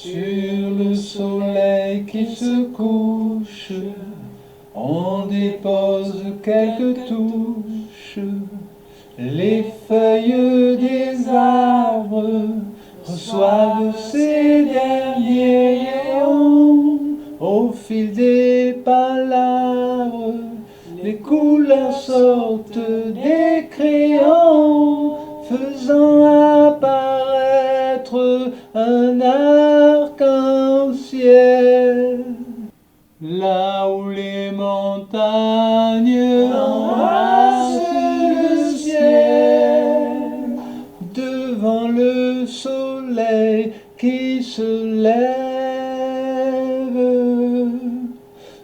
Sur le soleil qui se couche, on dépose quelques touches. Les feuilles des arbres reçoivent ces derniers rayons. Au fil des palabres, les couleurs sortent des crayons, faisant apparaître un arc-en-ciel. Là où les montagnes embrassent le ciel, devant le soleil qui se lève,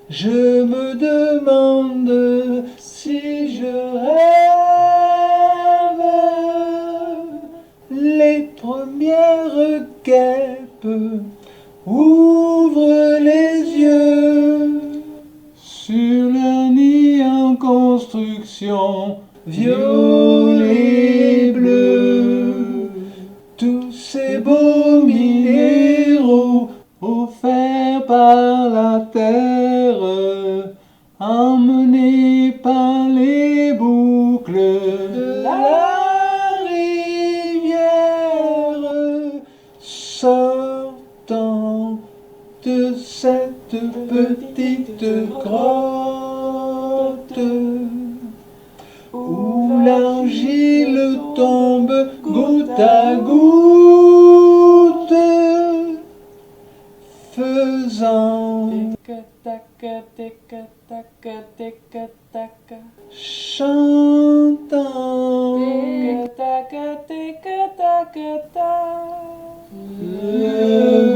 je me demande si je rêve. Les premières guêpes ouvrent les yeux sur leur nid en construction, violet et bleu. Tous ces beaux minéraux offerts par la terre, emmenés par les boucles de la rivière, sortant de cette petite grotte où l'argile tombe goutte à goutte, faisant chantant le